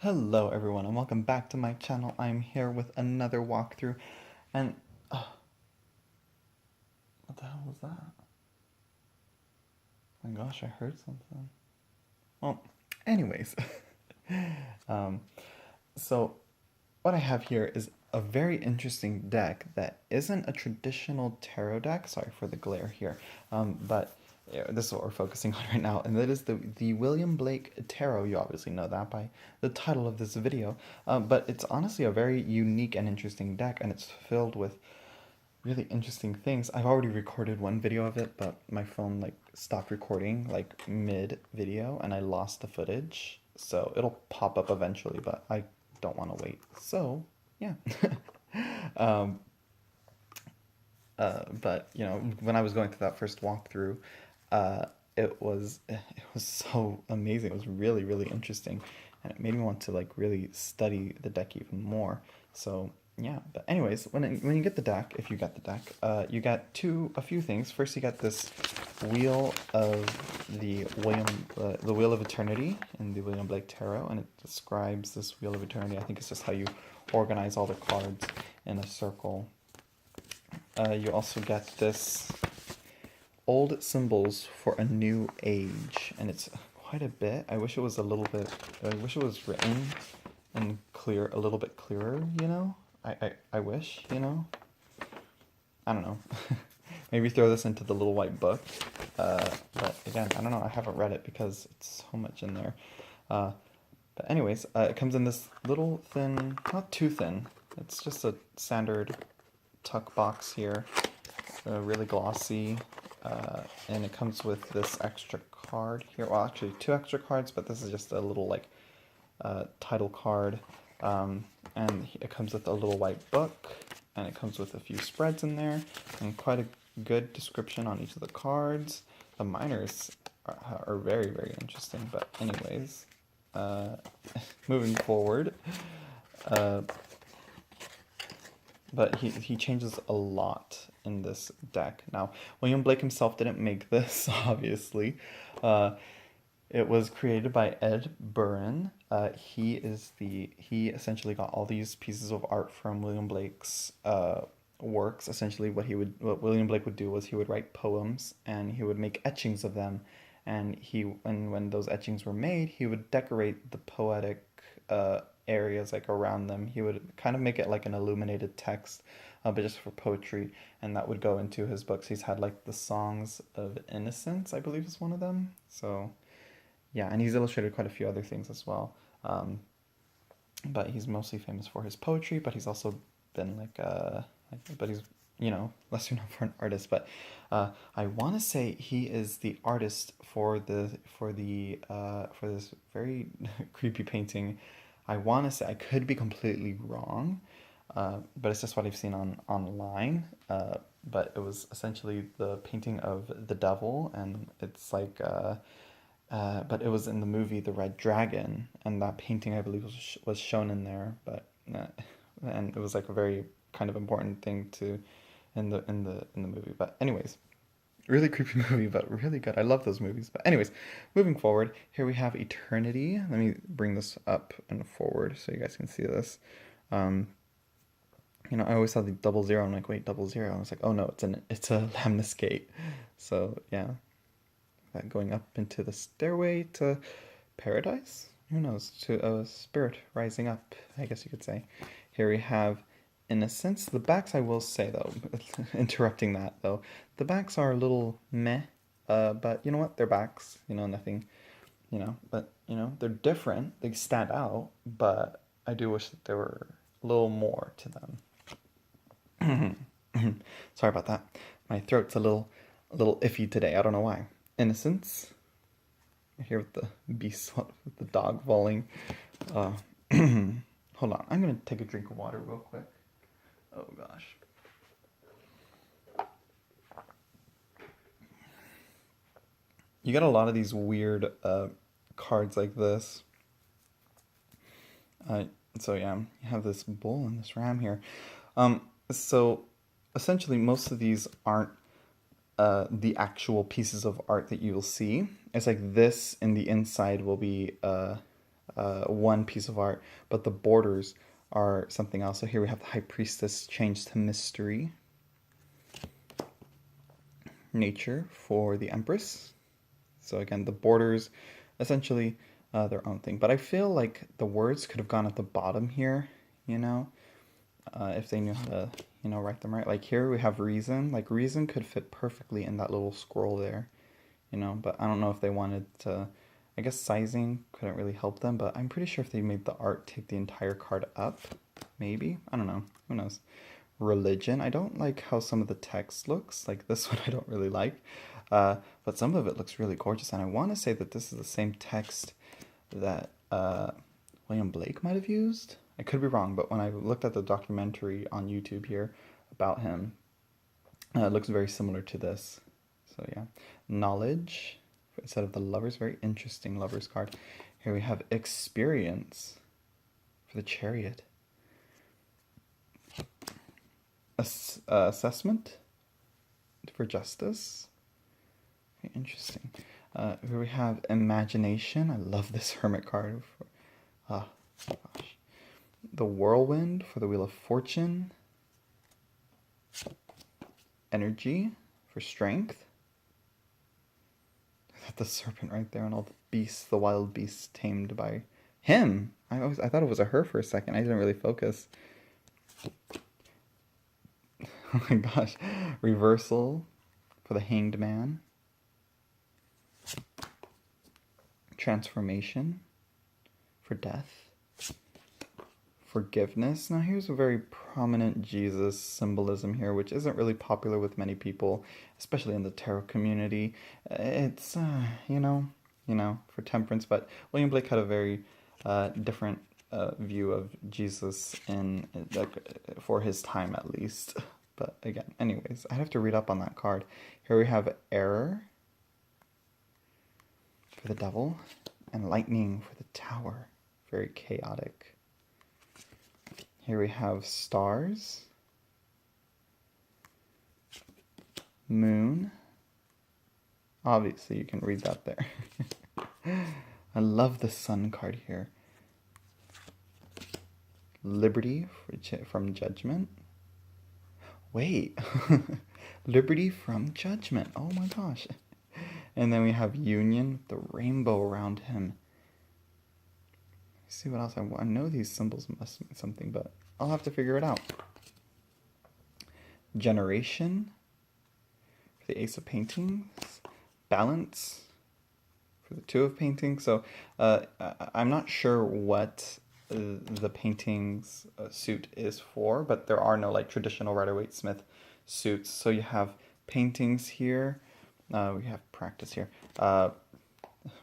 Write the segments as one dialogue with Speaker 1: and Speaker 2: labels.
Speaker 1: Hello everyone and welcome back to my channel. I'm here with another walkthrough and what the hell was that? My gosh, I heard something. Well, anyways, um, so what I have here is a very interesting deck that isn't a traditional tarot deck. Sorry for the glare here, but yeah, this is what we're focusing on right now, and that is the William Blake Tarot. You obviously know that by the title of this video, but it's honestly a very unique and interesting deck, and it's filled with really interesting things. I've already recorded one video of it, but my phone like stopped recording like mid video and I lost the footage. So it'll pop up eventually, but I don't want to wait. So, yeah. um, but you know, when I was going through that first walkthrough, it was so amazing. It was really interesting, and it made me want to like really study the deck even more. So yeah. But anyways, when you get the deck, if you get the deck, you got a few things. First, you got this wheel of the Wheel of Eternity in the William Blake Tarot, and it describes this Wheel of Eternity. I think it's just how you organize all the cards in a circle. You also get this old symbols for a new age, and it's quite a bit. I wish it was a little bit. I wish it was written and a little bit clearer. You know, I wish. You know, I don't know. Maybe throw this into the little white book. But again, I don't know. I haven't read it because it's so much in there. But anyways, it comes in this little thin, not too thin. It's just a standard tuck box here, really glossy, and it comes with this extra card here. Well, actually two extra cards, but this is just a little like title card, and it comes with a little white book, and it comes with a few spreads in there, and quite a good description on each of the cards. The minors are very interesting, but anyways, moving forward. But he changes a lot in this deck. Now, William Blake himself didn't make this, obviously. It was created by Ed Buren. He essentially got all these pieces of art from William Blake's works. Essentially, what William Blake would do was he would write poems and he would make etchings of them, and when those etchings were made, he would decorate the poetic areas like around them. He would kind of make it like an illuminated text, but just for poetry, and that would go into his books. He's had like the Songs of Innocence, I believe, is one of them. So yeah, and he's illustrated quite a few other things as well. But he's mostly famous for his poetry, but he's also been but he's, lesser known for an artist. But I want to say he is the artist for this very creepy painting. I want to say, I could be completely wrong, but it's just what I've seen online. But it was essentially the painting of the devil, and it's like, but it was in the movie The Red Dragon, and that painting I believe was shown in there. But and it was like a very kind of important thing to in the movie. But anyways, really creepy movie, but really good. I love those movies. But anyways, moving forward, here we have Eternity. Let me bring this up and forward so you guys can see this. Um, I always saw the 00. I'm like, wait, 00. I was like, oh no, it's a lemniscate. So yeah, that going up into the stairway to paradise. Who knows? To a spirit rising up, I guess you could say. Here we have Innocence. The backs, I will say though, interrupting that though, the backs are a little meh. But you know what? They're backs. Nothing. But they're different. They stand out. But I do wish that there were a little more to them. Sorry about that. My throat's a little iffy today. I don't know why. Innocence. Here with the beast, with the dog falling. Hold on. I'm gonna take a drink of water real quick. Oh gosh. You get a lot of these weird cards like this. So yeah, you have this bull and this ram here. So essentially, most of these aren't the actual pieces of art that you'll see. It's like this in the inside will be one piece of art, but the borders are something else. So here we have the High Priestess changed to mystery. Nature for the Empress. So again, the borders, essentially their own thing. But I feel like the words could have gone at the bottom here, you know, if they knew how to, write them right. Like here we have reason. Like reason could fit perfectly in that little scroll there, but I don't know if they wanted to. I guess sizing couldn't really help them, but I'm pretty sure if they made the art take the entire card up, maybe. I don't know. Who knows? Religion. I don't like how some of the text looks. Like this one, I don't really like. But some of it looks really gorgeous, and I want to say that this is the same text that William Blake might have used. I could be wrong, but when I looked at the documentary on YouTube here about him, it looks very similar to this. So yeah, knowledge instead of the lovers. Very interesting lovers card. Here we have experience for the chariot. Assessment for justice. Very interesting. Here we have imagination. I love this hermit card. Oh gosh. The whirlwind for the wheel of fortune. Energy for strength. The serpent right there and all the beasts, the wild beasts tamed by him. I thought it was a her for a second. I didn't really focus. Oh my gosh. Reversal for the hanged man. Transformation for death. Forgiveness. Now here's a very prominent Jesus symbolism here, which isn't really popular with many people, especially in the tarot community. It's, for temperance, but William Blake had a very different view of Jesus for his time at least. But again, anyways, I have to read up on that card. Here we have error for the devil and lightning for the tower. Very chaotic. Here we have stars, moon. Obviously, you can read that there. I love the sun card here. Liberty from judgment. Wait, liberty from judgment. Oh my gosh. And then we have union, the rainbow around him. Let's see what else I know these symbols must mean something, but I'll have to figure it out. Generation for the Ace of Paintings. Balance for the Two of Paintings. So I'm not sure what the paintings suit is for, but there are no like traditional Rider-Waite-Smith suits. So you have paintings here. We have practice here.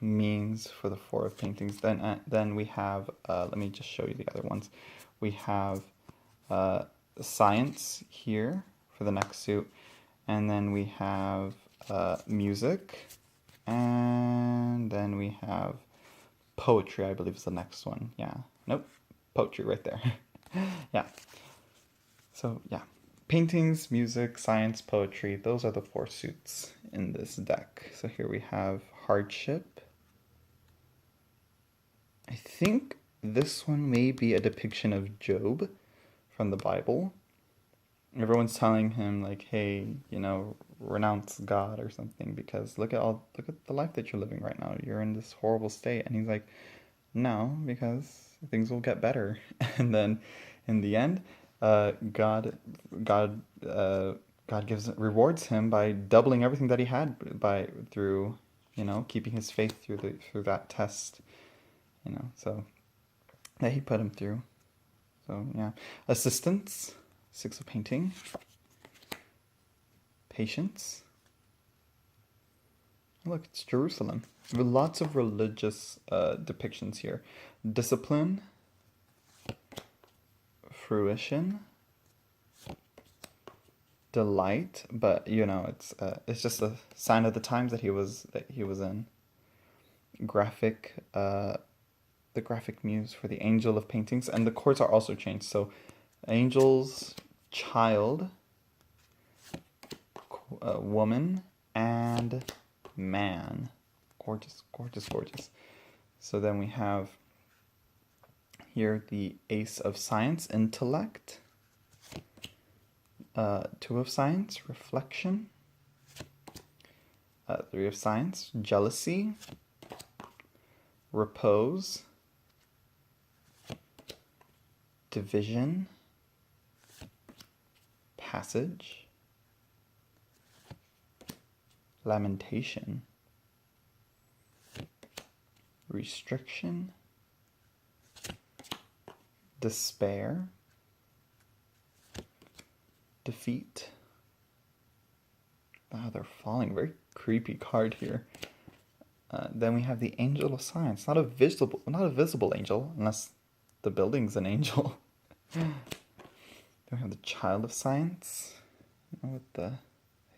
Speaker 1: Means for the Four of Paintings. Then we have, let me just show you the other ones. We have science here for the next suit. And then we have music. And then we have poetry, I believe is the next one. Yeah. Nope. Poetry right there. Yeah. So, yeah. Paintings, music, science, poetry. Those are the four suits in this deck. So here we have hardship. I think this one may be a depiction of Job from the Bible. Everyone's telling him like, hey, renounce God or something because look at the life that you're living right now. You're in this horrible state. And he's like, no, because things will get better. And then in the end, God rewards him by doubling everything that he had through keeping his faith through that test, so that he put him through. So yeah, assistance, Six of Painting, patience. Look, it's Jerusalem. With lots of religious depictions here. Discipline, fruition, delight, but it's just a sign of the times that he was in. Graphic, the graphic muse for the Angel of Paintings, and the chords are also changed. So, angels, child, woman, and man. Gorgeous, gorgeous, gorgeous. So then we have Here, the Ace of Science, intellect. Two of Science, reflection. Three of Science, jealousy. Repose. Division. Passage. Lamentation. Restriction. Despair. Defeat. Wow, they're falling. Very creepy card here. Then we have the Angel of Science. Not a visible angel, unless the building's an angel. Then we have the Child of Science. I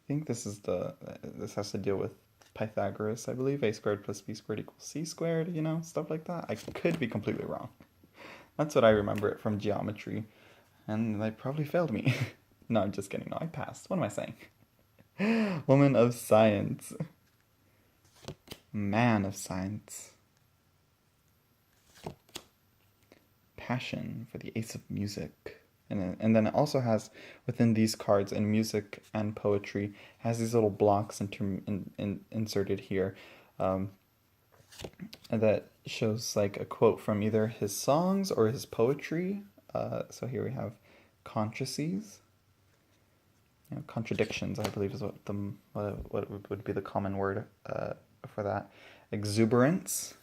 Speaker 1: think this has to deal with Pythagoras, I believe. A squared plus b squared equals c squared, stuff like that. I could be completely wrong. That's what I remember it from geometry. And they probably failed me. No, I'm just kidding. No, I passed. What am I saying? Woman of Science. Man of Science. Passion for the Ace of Music. And then it also has, within these cards, in music and poetry, has these little blocks inserted here. That shows like a quote from either his songs or his poetry. So here we have controversies. Contradictions, I believe, is what would be the common word for that. Exuberance.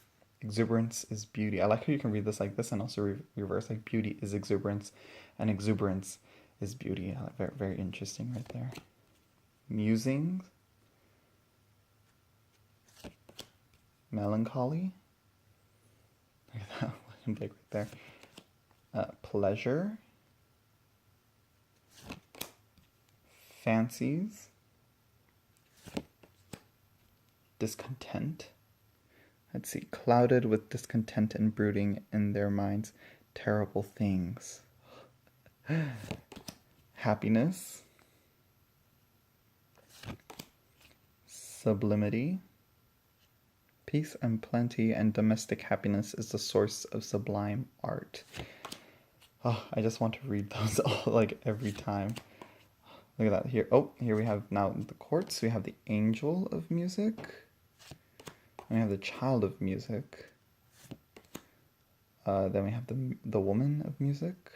Speaker 1: Exuberance is beauty. I like how you can read this like this and also reverse, like beauty is exuberance and exuberance is beauty. Very, very interesting right there. Musings. Melancholy. Look at that, William Blake right there. Pleasure. Fancies. Discontent. Let's see. Clouded with discontent and brooding in their minds terrible things. Happiness. Sublimity. Peace and plenty and domestic happiness is the source of sublime art. Oh, I just want to read those all like every time. Look at that here. Oh, here we have now the quartz. We have the Angel of Music. And we have the Child of Music. Then we have the Woman of Music.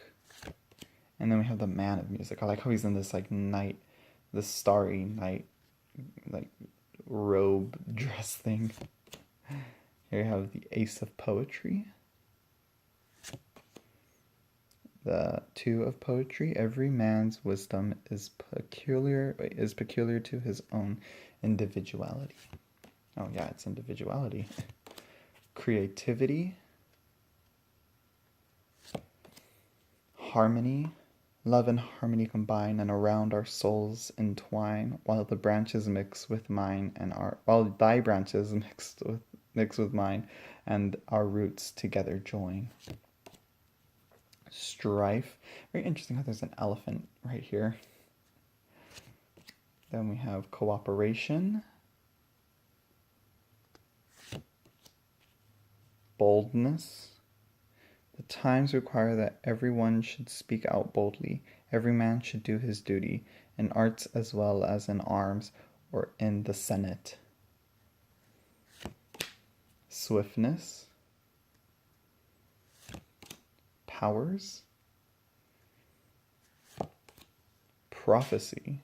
Speaker 1: And then we have the Man of Music. I like how he's in this like night, this starry night, like robe dress thing. Here we have the Ace of Poetry. The Two of Poetry. Every man's wisdom is peculiar to his own individuality. Oh yeah, it's individuality. Creativity. Harmony. Love and harmony combine, and around our souls entwine, while the branches mix with mine and while thy branches mix with mine, and our roots together join. Strife. Very interesting how there's an elephant right here. Then we have cooperation. Boldness. The times require that everyone should speak out boldly. Every man should do his duty, in arts as well as in arms or in the Senate. Swiftness. Powers. Prophecy.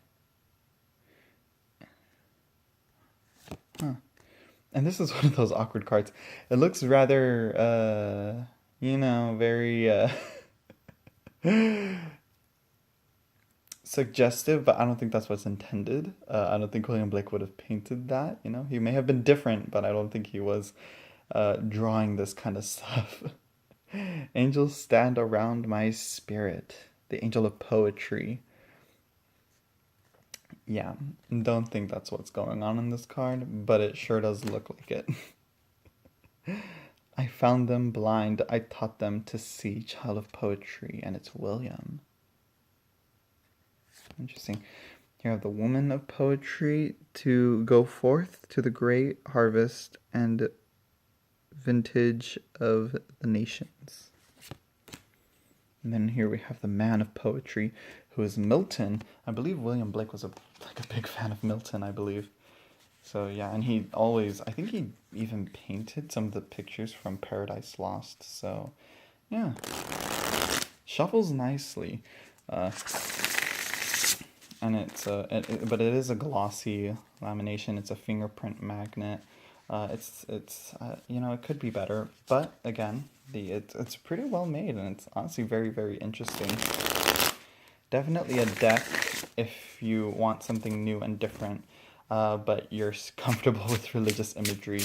Speaker 1: And this is one of those awkward cards. It looks rather, very suggestive, but I don't think that's what's intended. I don't think William Blake would have painted that, He may have been different, but I don't think he was drawing this kind of stuff. Angels stand around my spirit. The Angel of Poetry. Yeah, don't think that's what's going on in this card, but it sure does look like it. I found them blind, I taught them to see. Child of Poetry, and it's William. Interesting. Here I have the Woman of Poetry. To go forth to the great harvest and vintage of the nations. And then here we have the man of poetry, who is Milton. I believe William Blake was like a big fan of Milton, I believe. So yeah, and he always, I think he even painted some of the pictures from Paradise Lost. So yeah, shuffles nicely. Uh, and but it is a glossy lamination. It's a fingerprint magnet. It could be better, but again, it's pretty well made, and it's honestly very, very interesting. Definitely a deck if you want something new and different, but you're comfortable with religious imagery.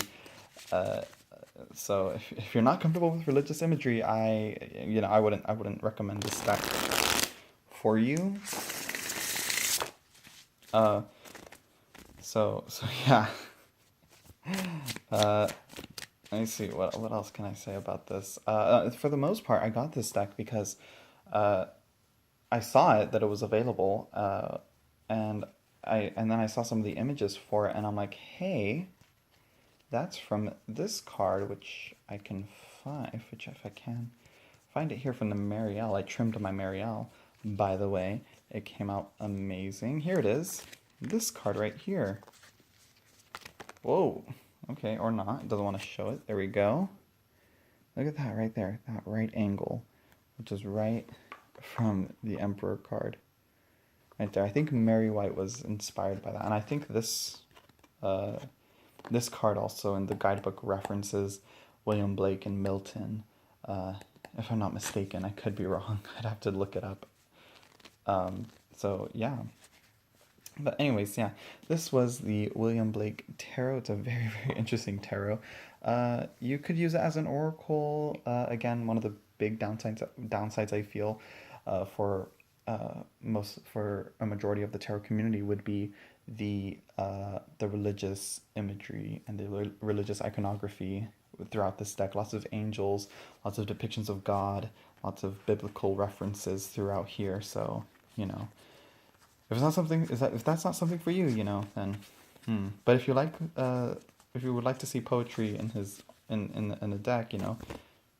Speaker 1: Uh, so if you're not comfortable with religious imagery, I wouldn't recommend this deck for you. Uh, so yeah. Uh, Let me see what else can I say about this. For the most part, I got this deck because uh, I saw it that it was available, and then I saw some of the images for it, and I'm like, hey, that's from this card, which I can find, if I can find it here from the Marielle. I trimmed my Marielle, by the way. It came out amazing. Here it is. This card right here. Whoa. Okay, or not. It doesn't want to show it. There we go. Look at that right there. That right angle, which is right from the Emperor card. Right there. I think Mary White was inspired by that. And I think this card also in the guidebook references William Blake and Milton. If I'm not mistaken. I could be wrong. I'd have to look it up. So yeah. But anyways, yeah, this was the William Blake Tarot. It's a very, very interesting tarot. You could use it as an oracle. Again, one of the big downsides I feel for a majority of the tarot community would be the religious imagery and the religious iconography throughout this deck. Lots of angels, lots of depictions of God, lots of biblical references throughout here. So, you know. If that's not something for you, then But if you would like to see poetry in the deck,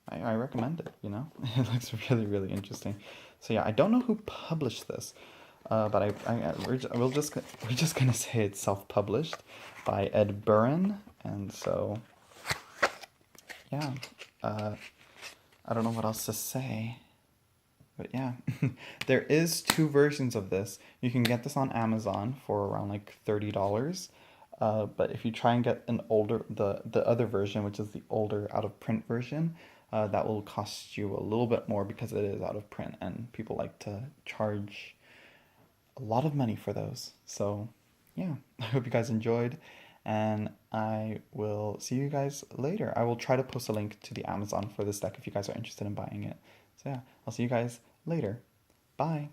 Speaker 1: I recommend it. It looks really, really interesting. So yeah, I don't know who published this, but we're just gonna say it's self-published by Ed Buren, and so yeah, I don't know what else to say. But yeah, there is 2 versions of this. You can get this on Amazon for around like $30. But if you try and get the other version, which is the older out of print version, that will cost you a little bit more because it is out of print, and people like to charge a lot of money for those. So yeah, I hope you guys enjoyed, and I will see you guys later. I will try to post a link to the Amazon for this deck if you guys are interested in buying it. So yeah, I'll see you guys later. Bye.